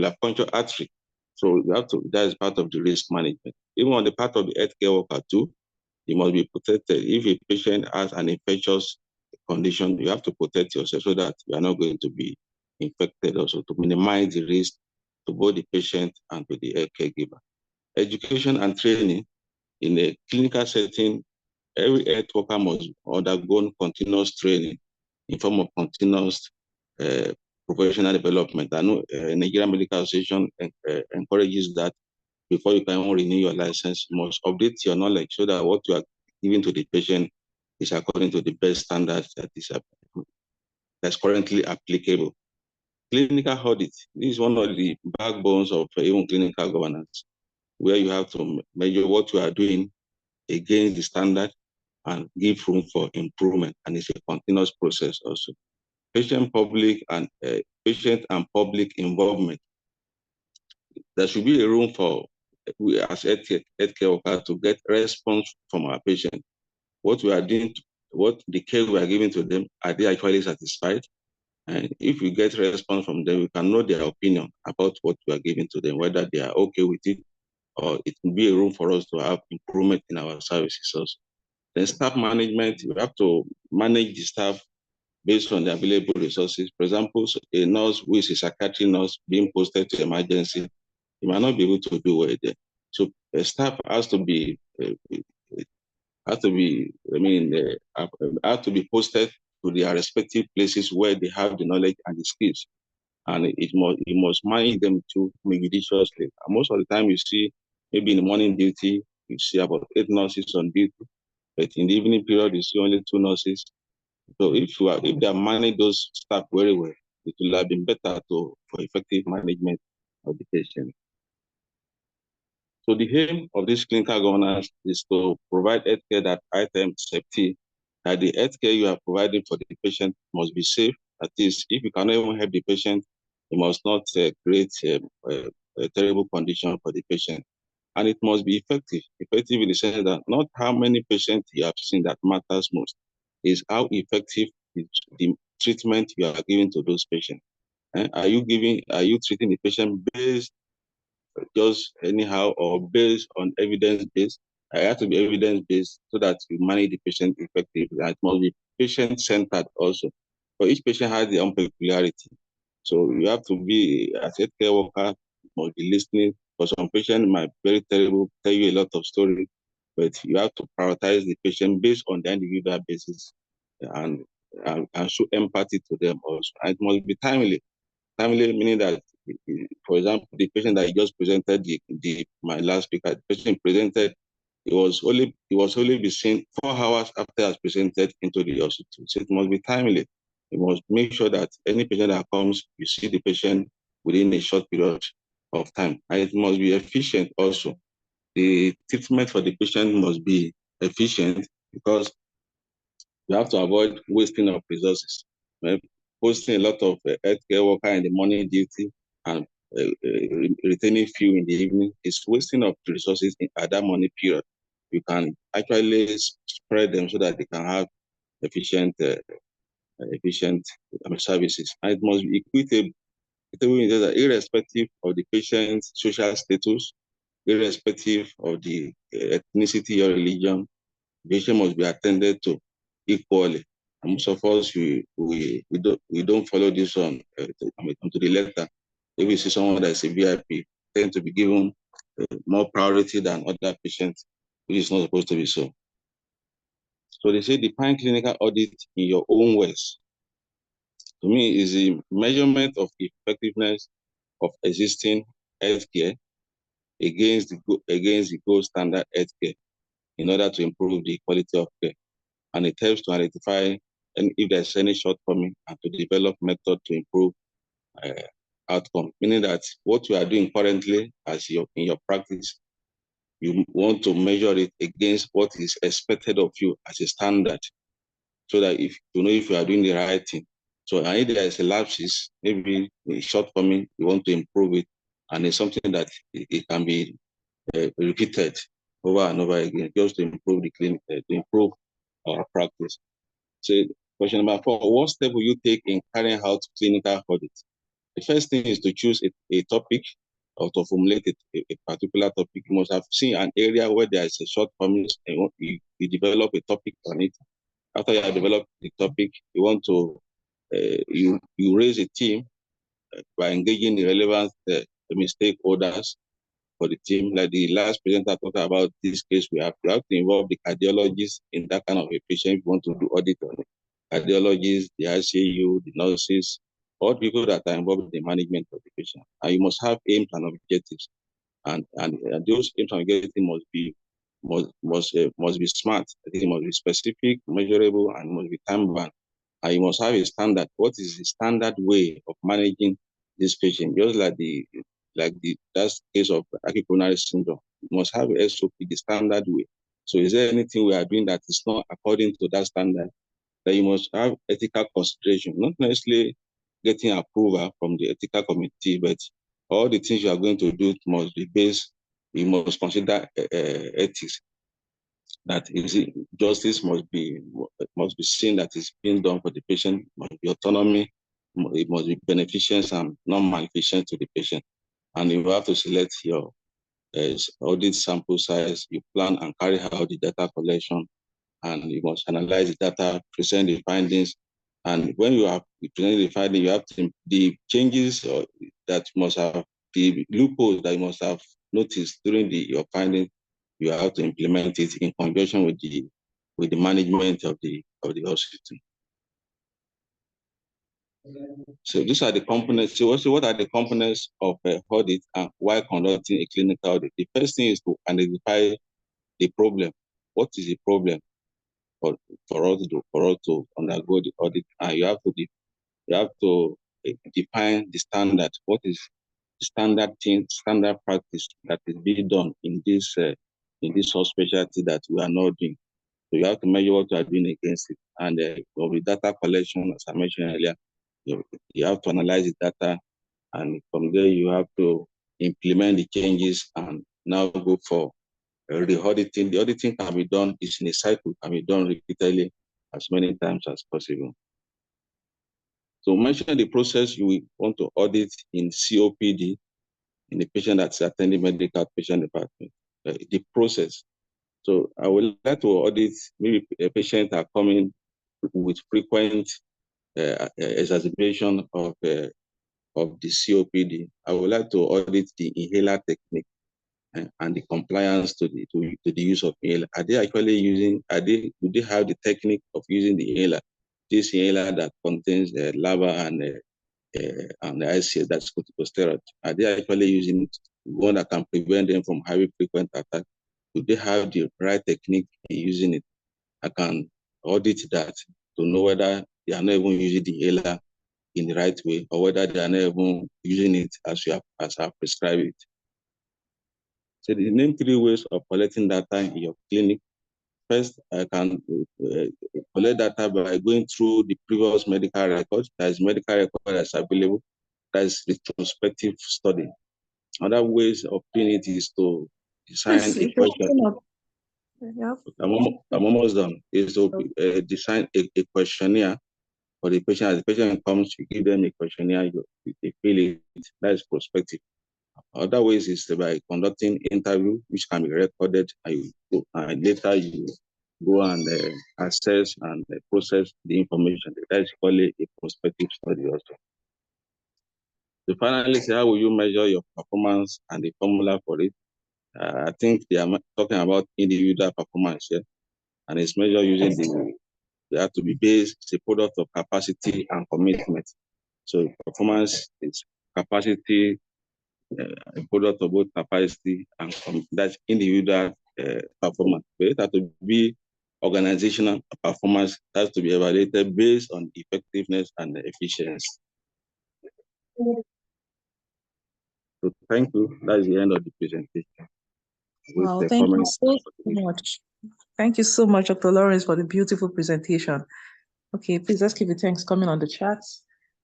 have puncture artery. So that is part of the risk management. Even on the part of the healthcare worker too, you must be protected. If a patient has an infectious condition, you have to protect yourself so that you are not going to be infected also, to minimize the risk to both the patient and to the caregiver. Education and training in a clinical setting, every health worker must undergo continuous training in form of continuous professional development. I know Nigerian Medical Association encourages that before you can renew your license, you must update your knowledge so that what you are giving to the patient is according to the best standards that's currently applicable. Clinical audit, this is one of the backbones of even clinical governance, where you have to measure what you are doing against the standard and give room for improvement, and it's a continuous process also. Patient and public involvement. There should be a room for we as healthcare workers to get response from our patient. What we are doing, what the care we are giving to them, are they actually satisfied? And if we get response from them, we can know their opinion about what we are giving to them, whether they are okay with it, or it will be a room for us to have improvement in our services also. Then staff management, we have to manage the staff based on the available resources. For example, a nurse who is a psychiatry nurse being posted to emergency, you might not be able to do well there. So staff has to be posted to their respective places where they have the knowledge and the skills, and you must manage them too judiciously. And most of the time, you see maybe in the morning duty you see about 8 nurses on duty, but in the evening period you see only 2 nurses. So if they are managing those staff very well, it will have been better for effective management of the patient. So the aim of this clinical governance is to provide healthcare that item safety, that the healthcare you are providing for the patient must be safe. That is, if you cannot even help the patient, It must not create a terrible condition for the patient. And it must be effective. Effective in the sense that not how many patients you have seen that matters most, is how effective is the treatment you are giving to those patients. Are you treating the patient based just anyhow or based on evidence-based? It has to be evidence-based so that you manage the patient effectively. And it must be patient-centered also. But each patient has their own peculiarity. So you have to be, as a care worker, must be listening. For some patient might be very terrible, tell you a lot of stories, but you have to prioritize the patient based on the individual basis and show empathy to them also. And it must be timely. Timely meaning that, for example, the patient that I just presented, my last speaker, the patient presented, it was only be seen 4 hours after I was presented into the hospital. So it must be timely. You must make sure that any patient that comes, you see the patient within a short period of time. And it must be efficient also. The treatment for the patient must be efficient because you have to avoid wasting of resources. Posting a lot of healthcare worker in the morning duty and retaining few in the evening is wasting of resources at that morning period. You can actually spread them so that they can have efficient services. And it must be equitable, irrespective of the patient's social status, irrespective of the ethnicity or religion. The patient must be attended to equally. And most of us, we don't follow this on to the letter. If we see someone that is a VIP, tend to be given more priority than other patients, which is not supposed to be so. So they say define clinical audit in your own words. To me, is the measurement of effectiveness of existing healthcare against the gold standard healthcare in order to improve the quality of care. And it helps to identify if there's any shortcoming and to develop method to improve outcome. Meaning that what you are doing currently in your practice, you want to measure it against what is expected of you as a standard, so that if you know if you are doing the right thing. So if there is a lapses, maybe a shortcoming, you want to improve it, and it's something that it can be repeated over and over again, just to improve the clinic, to improve our practice. So question number 4, what step will you take in carrying out clinical audit? The first thing is to choose a topic or to formulate a particular topic. You must have seen an area where there is a shortcoming and you develop a topic on it. After you have developed the topic, you want to you raise a team by engaging the relevant stakeholders for the team. Like the last presenter talked about this case, you have to involve the cardiologist in that kind of a patient if you want to do audit on it. Cardiologists, the ICU, the nurses, all people that are involved in the management of the patient. And you must have aims and objectives. And those aims and objectives must be smart. I think it must be specific, measurable, and must be time-bound. And you must have a standard. What is the standard way of managing this patient? Just like that's case of acute coronary syndrome. You must have a SOP, the standard way. So is there anything we are doing that is not according to that standard? That you must have ethical consideration, not necessarily getting approval from the ethical committee, but all the things you are going to do must be based, you must consider ethics. That is, justice must be seen that is being done for the patient, must be autonomy, it must be beneficence and non-maleficence to the patient. And you have to select your audit sample size, you plan and carry out the data collection, and you must analyze the data, present the findings. And when you have presented the findings, you have the changes that must have, the loopholes that you must have noticed during your findings, you have to implement it in conjunction with the management of the hospital. So these are the components. So also, what are the components of audit and why conducting a clinical audit? The first thing is to identify the problem. What is the problem for us to undergo the audit? And you have to define the standard. What is the standard practice that is being done in this subspecialty that we are not doing? So you have to measure what you are doing against it. And with data collection, as I mentioned earlier, you have to analyze the data And from there, you have to implement the changes and now go for re-auditing. The auditing can be done, it's in a cycle, can be done repeatedly as many times as possible. So mention the process you will want to audit in COPD, in the patient that's attending medical patient department, the process. So I would like to audit, maybe a patient are coming with frequent exacerbation of the COPD. I would like to audit the inhaler technique and the compliance to the use of inhaler. Are they actually using, do they have the technique of using the inhaler? This inhaler that contains lava and the ICS, that's corticosteroid. Are they actually using one that can prevent them from having frequent attacks? Do they have the right technique in using it? I can audit that to know whether they are not even using the inhaler in the right way, or whether they are not even using it as I prescribe it. So the name 3 ways of collecting data in your clinic. First, I can collect data by going through the previous medical records. There is medical record that's available. That is retrospective study. Other ways of doing it is to design a question. I'm almost done. Is to design a questionnaire for the patient. As the patient comes, you give them a questionnaire, they fill it. That is prospective. Other ways is by conducting interview, which can be recorded, and later you go and assess and process the information. That is called a prospective study also. So finally, how will you measure your performance and the formula for it? I think they are talking about individual performance here, and it's measured using they have to be based, it's a product of capacity and commitment. So performance is capacity, a product of both capacity and that's individual performance. But it has to be organizational performance, has to be evaluated based on effectiveness and efficiency. So thank you. That is the end of the presentation. Wow, thank you so much. Thank you so much, Dr. Lawrence, for the beautiful presentation. Okay, please let's keep the thanks coming on the chat.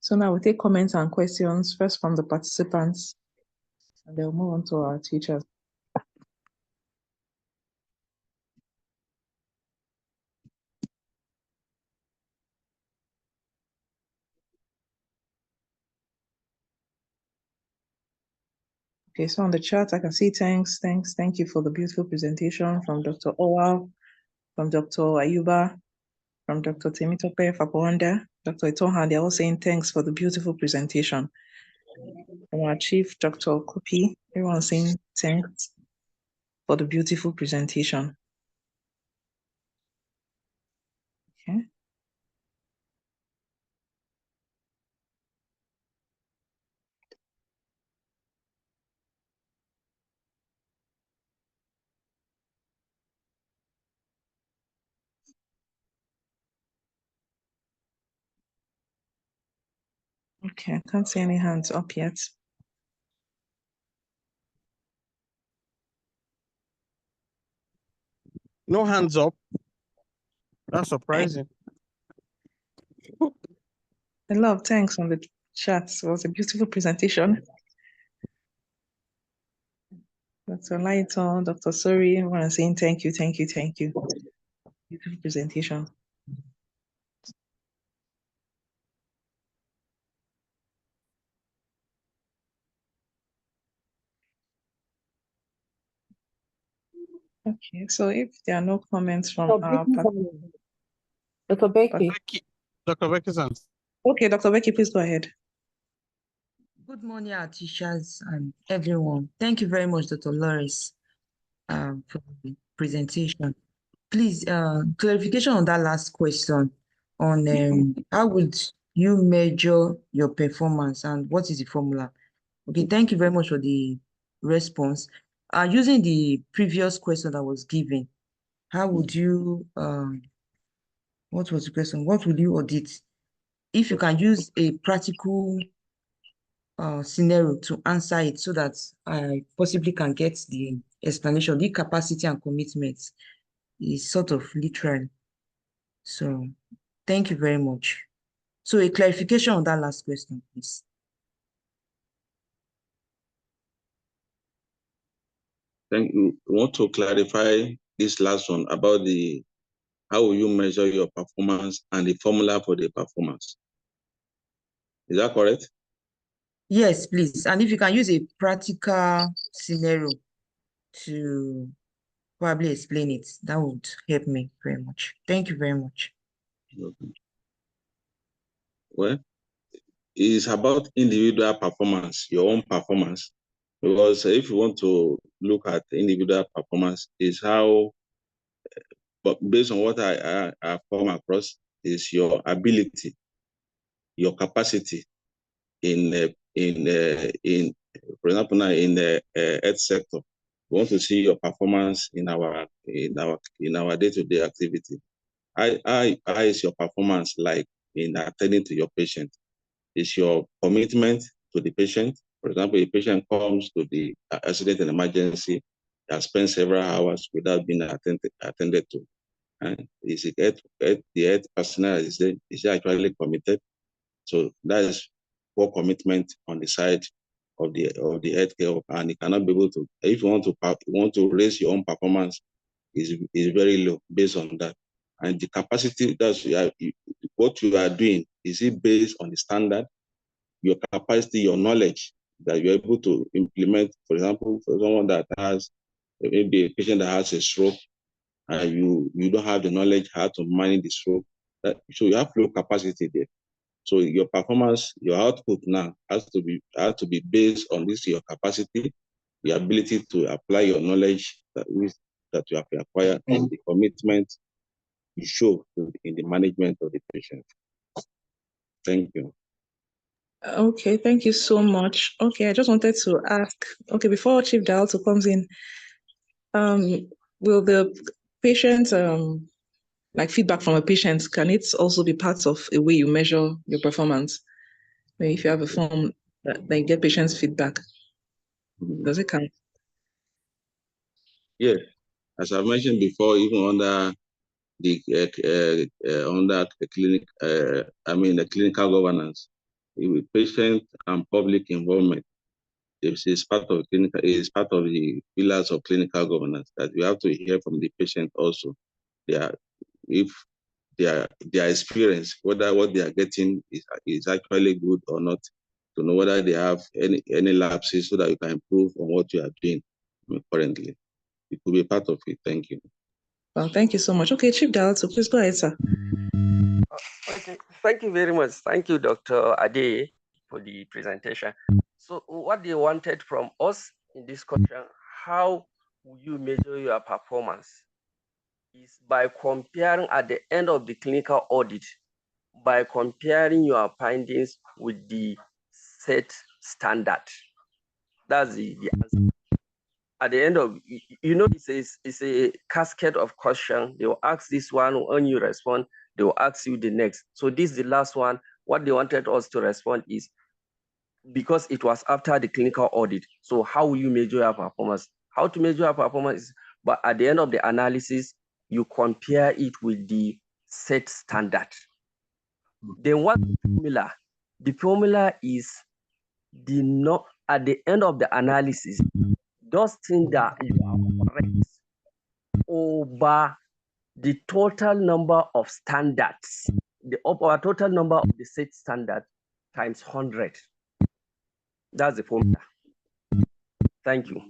So now we'll take comments and questions, first from the participants, and then we'll move on to our teachers. Okay, so on the chat, I can see thank you for the beautiful presentation from Dr. Owal, from Dr. Ayuba, from Dr. Temitope Fapawanda, Dr. Itohan. They're all saying thanks for the beautiful presentation. From our chief, Dr. Kupi, everyone saying thanks for the beautiful presentation. Okay. Okay, I can't see any hands up yet. No hands up. That's surprising. A lot of thanks on the chat. It was a beautiful presentation. Dr. Lighton, Dr. Sori, everyone saying thank you. Beautiful presentation. Okay, so if there are no comments from our Dr. Becky. Dr. Becky's on. Okay, Dr. Becky, please go ahead. Good morning, our teachers and everyone. Thank you very much, Dr. Lawrence, for the presentation. Please, clarification on that last question on how would you measure your performance and what is the formula? Okay, thank you very much for the response. Using the previous question that was given, how would you, what was the question? What would you audit? If you can use a practical scenario to answer it so that I possibly can get the explanation, the capacity and commitment is sort of literal. So thank you very much. So a clarification on that last question, please. Thank you. I want to clarify this last one about how will you measure your performance and the formula for the performance. Is that correct? Yes, please. And if you can use a practical scenario to probably explain it, that would help me very much. Thank you very much. Okay. Well, it's about individual performance, your own performance. Because if you want to look at individual performance, is how, but based on what I come across, is your ability, your capacity in, for example, now in the health sector. We want to see your performance in our day-to-day activity. How is your performance like in attending to your patient? Is your commitment to the patient? For example, a patient comes to the accident and emergency, has spent several hours without being attended to. And is the health personnel is actually committed? So that is poor commitment on the side of the healthcare, and you cannot be able to. If you want to raise your own performance, is very low based on that. And the capacity what you are doing, is it based on the standard, your capacity, your knowledge that you're able to implement? For example, for someone that has maybe a patient that has a stroke, and you don't have the knowledge how to manage the stroke, so you have low capacity there. So your performance, your output now has to be based on this, your capacity, the ability to apply your knowledge that you have acquired, and the commitment you show in the management of the patient. Thank you. Okay, thank you so much. Okay, I just wanted to ask, okay, before Chief Dalto comes in, will the patient, like feedback from a patient, can it also be part of a way you measure your performance? Maybe if you have a form that you get patient's feedback, does it count? Yes, as I mentioned before, even under the clinical governance, with patient and public involvement, is part of the pillars of clinical governance, that we have to hear from the patient also. If their experience, whether what they are getting is actually good or not, to know whether they have any lapses, so that you can improve on what you are doing currently. It could be part of it. Thank you. Well, thank you so much. Okay, Chief Dalto, please go ahead, sir. Okay, thank you very much. Thank you, Dr. Ade, for the presentation. So what they wanted from us in this question, how will you measure your performance, is by comparing at the end of the clinical audit, by comparing your findings with the set standard. That's the answer. At the end of, it's a cascade of questions. They will ask this one, when you respond, they will ask you the next. So this is the last one. What they wanted us to respond is, because it was after the clinical audit, so how will you measure your performance? How to measure your performance, but at the end of the analysis, you compare it with the set standard. Then what formula? The formula is at the end of the analysis, those things that you are correct over the total number of standards, our total number of the set standard times 100. That's the formula. Thank you.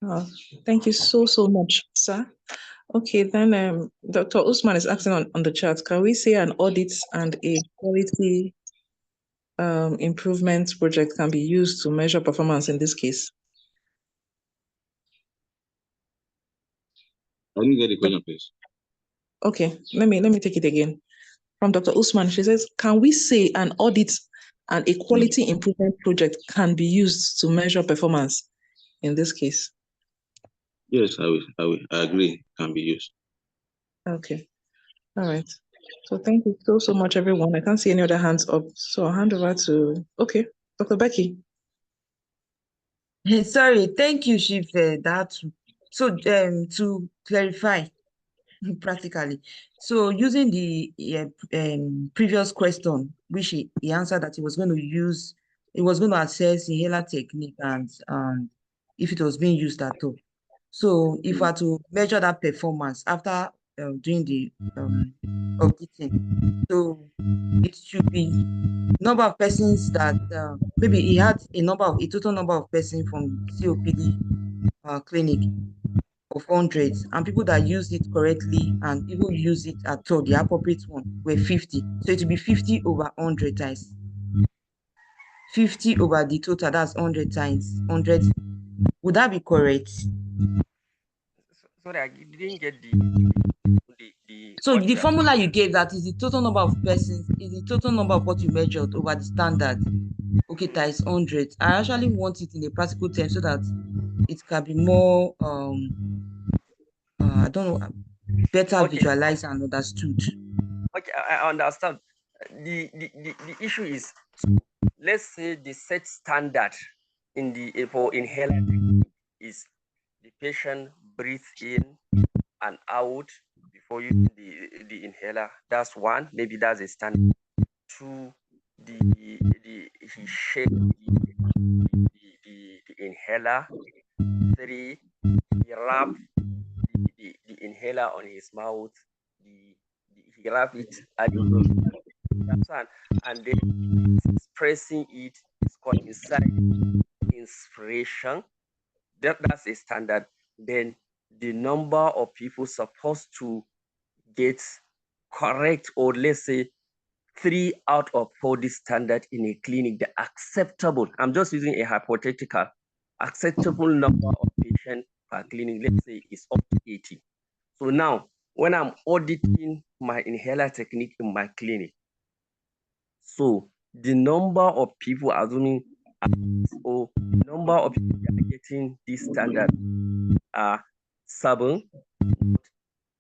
Oh, thank you so much, sir. Okay, then Dr. Usman is asking on the chat, can we say an audit and a quality improvement project can be used to measure performance in this case? I didn't get the question, please. Okay, let me take it again. From Dr. Usman, she says, can we say an audit and a quality improvement project can be used to measure performance in this case? Yes, I agree, can be used. Okay, all right. So thank you so much, everyone. I can't see any other hands up, so I'll hand over to, okay, Dr. Becky. Sorry, thank you, Chief. So to clarify practically, so using the previous question, which he answered that he was going to assess inhaler technique and if it was being used at all. So if I to measure that performance after doing the auditing, so it should be number of persons that maybe he had a total number of persons from COPD clinic of hundreds, and people that used it correctly and even use it at all, the appropriate one, were 50. So it will be 50 over 100 times. 50 over the total, that's 100 times 100. Would that be correct? Sorry, I didn't get the So the formula you gave, that is the total number of persons, is the total number of what you measured over the standard. Okay, times 100. I actually want it in a practical term so that it can be more I don't know, better visualized and understood. Okay, I understand. The issue is, let's say the set standard in the for inhaler is the patient breathes in and out before using the inhaler. That's one. Maybe that's a standard. Two, he shakes the inhaler. Three, he wraps the inhaler on his mouth. He wraps it at the nose. And then expressing it is called inside inspiration. That's a standard. Then the number of people supposed to get correct, or let's say 3 out of 4 this standard in a clinic, the acceptable, I'm just using a hypothetical, acceptable number of patients per clinic, let's say is up to 80. So now, when I'm auditing my inhaler technique in my clinic, so the number of people, assuming, or the number of people that are getting this standard are 7,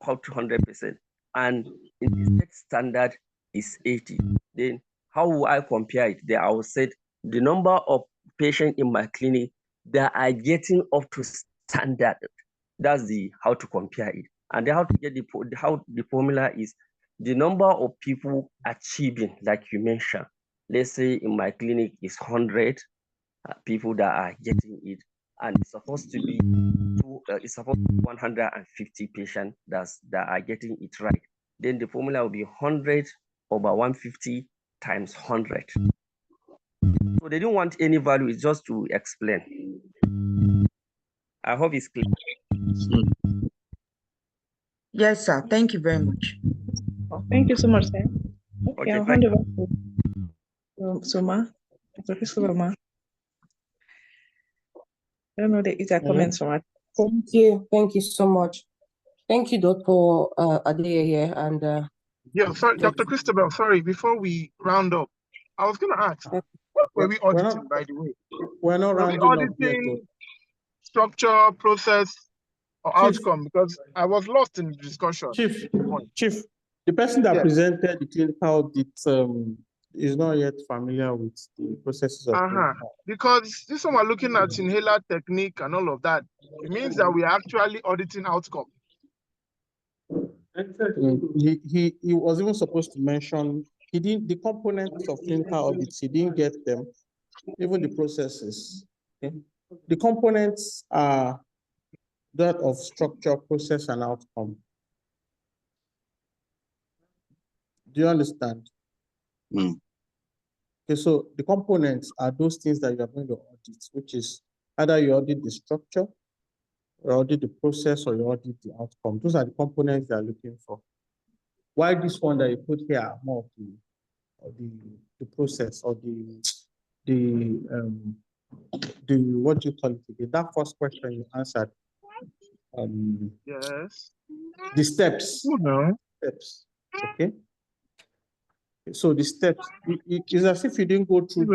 up to 100%. And in the next standard is 80. Then how will I compare it? There I will say the number of patients in my clinic that are getting up to standard. That's the how to compare it. And then how to get how the formula is the number of people achieving, like you mentioned. Let's say in my clinic is 100 people that are getting it, and it's supposed to be 150 patients that are getting it right. Then the formula will be 100 over 150 times 100. So they don't want any value, it's just to explain. I hope it's clear. Yes, sir. Thank you very much. Oh, thank you so much, sir. Okay, I'll hand over to Soma. Dr. Christopher, Ma. I don't know the exact comments from it. Thank you so much. Thank you, Dr. Adeye here, and yeah, sorry, Dr. Christabel, sorry, before we round up, I was gonna ask, what were we auditing, by the way? We're not were we rounding up yet, auditing structure, process, or outcome? Because I was lost in the discussion. Chief, the person that presented the clinical audit is not yet familiar with the processes of because this one we're looking at inhaler technique and all of that, it means that we are actually auditing outcome. He was even supposed to mention the components of clinical audits, he didn't get them, even the processes. Okay? The components are that of structure, process, and outcome. Do you understand? Okay, so the components are those things that you are going to audit, which is either you audit the structure, or audit the process, or you audit the outcome. Those are the components they are looking for. Why this one that you put here are more of the process, or the what do you call it again? That first question you answered. Yes. The steps. Steps. Okay. So the steps, it's as if you didn't go through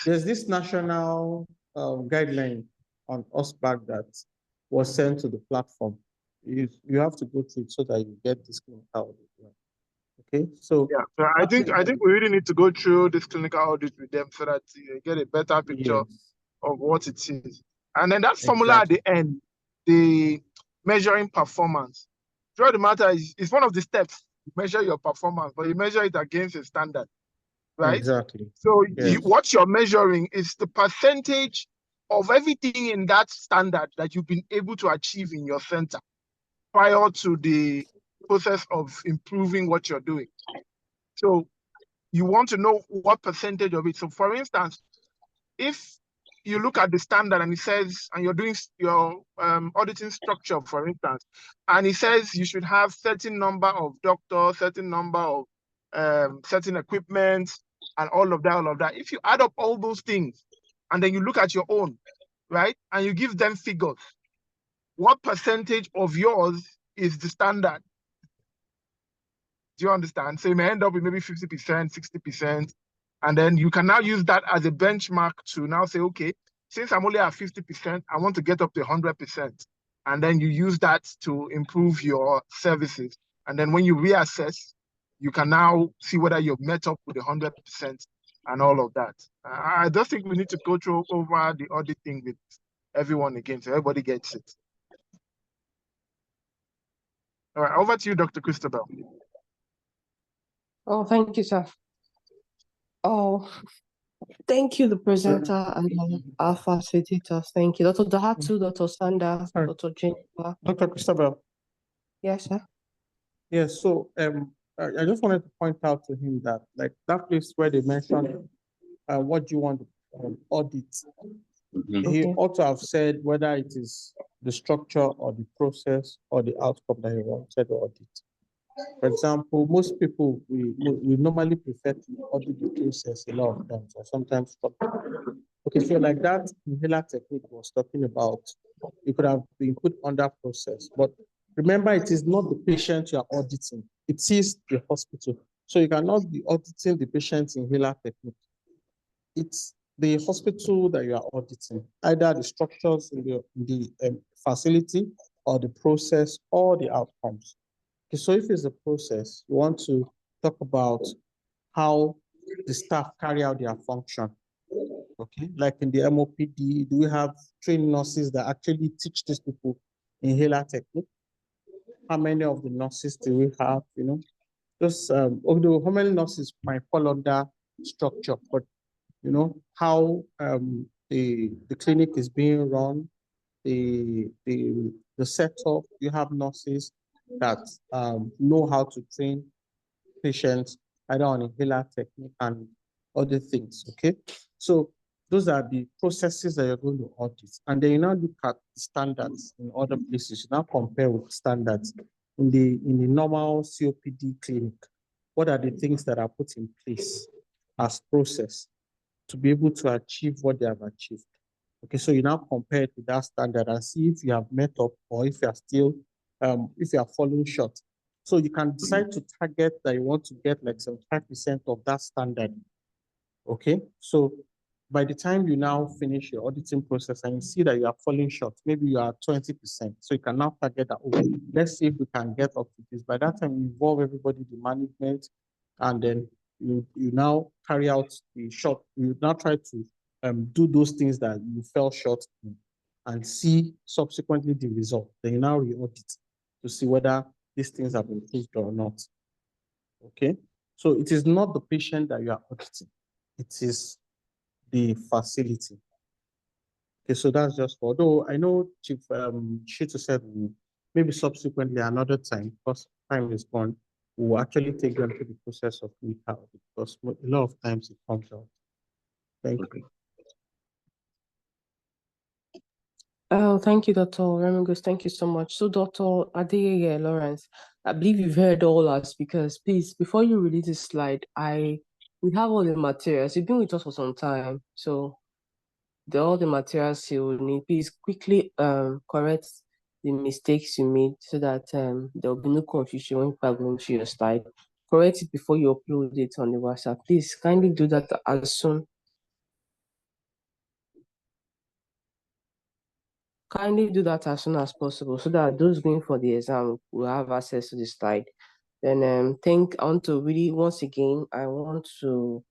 there's this national guideline on OSPAC that was sent to the platform. You have to go through it so that you get this clinical audit. Okay, so yeah, so I think we really need to go through this clinical audit with them so that you get a better picture of what it is. And then that formula at the end, the measuring performance. Throughout the matter is one of the steps. You measure your performance, but you measure it against a standard, right? Exactly. So what you're measuring is the percentage of everything in that standard that you've been able to achieve in your center prior to the process of improving what you're doing. So you want to know what percentage of it. So for instance, if you look at the standard and it says, and you're doing your auditing structure, for instance, and it says you should have certain number of doctors, certain number of certain equipment, and all of that. If you add up all those things, and then you look at your own, right, and you give them figures, what percentage of yours is the standard? Do you understand? So you may end up with maybe 50%, 60%, and then you can now use that as a benchmark to now say, okay, since I'm only at 50%, I want to get up to 100%. And then you use that to improve your services. And then when you reassess, you can now see whether you've met up with 100% and all of that. I don't think we need to go through over the audit thing with everyone again, so everybody gets it. All right, over to you, Dr. Christabel. Oh, thank you, sir. Oh, thank you, the presenter and our facilitators. Thank you, Dr. Dahatu, Dr. Sanda, Dr. Jennifer. Dr. Christabel. Yes, sir. Yes, so I just wanted to point out to him that, like, that place where they mentioned what do you want to audit. He ought to have said whether it is the structure or the process or the outcome that he wanted to audit. For example, most people, we normally prefer to audit the process a lot of times, or sometimes structure. Okay, so like that inhaler technique was talking about, it could have been put under process, but remember, it is not the patient you are auditing, it is the hospital. So you cannot be auditing the patient's inhaler technique. It's the hospital that you are auditing, either the structures in the facility or the process or the outcomes. Okay, so if it's a process, you want to talk about how the staff carry out their function. Okay, like in the MOPD, do we have trained nurses that actually teach these people inhaler technique? How many of the nurses do we have? You know, just although how many nurses might fall under structure, but you know how the clinic is being run, the setup. You have nurses that know how to train patients either on inhaler technique and other things. Okay, so those are the processes that you're going to audit, and then you now look at the standards in other places. You now compare with standards in the normal COPD clinic. What are the things that are put in place as process to be able to achieve what they have achieved? Okay, so you now compare it with that standard and see if you have met up or if you are still, if you are falling short. So you can decide to target that you want to get like 75% of that standard. Okay, so by the time you now finish your auditing process and you see that you are falling short, maybe you are 20%. So you can now target that, okay, let's see if we can get up to this. By that time, you involve everybody, the management, and then you now carry out the short, you now try to do those things that you fell short in and see subsequently the result. Then you now re-audit to see whether these things have improved or not. Okay, so it is not the patient that you are auditing, it is the facility. Okay, so that's just for, although I know Chief Shitu said maybe subsequently another time, because time is gone, we'll actually take them through the process of recount, because a lot of times it comes out. Thank you. Oh, thank you, Dr. Remingos. Thank you so much. So, Dr. Adeyeye Lawrence, I believe you've heard all our speakers. Please, before you release this slide, we have all the materials. You've been with us for some time, so all the materials you will need. Please quickly correct the mistakes you made so that there will be no confusion when people are going to your slide. Correct it before you upload it on the WhatsApp. Please kindly do that as soon. Kindly do that as soon as possible so that those going for the exam will have access to the slide. Then I want to really, once again, I want to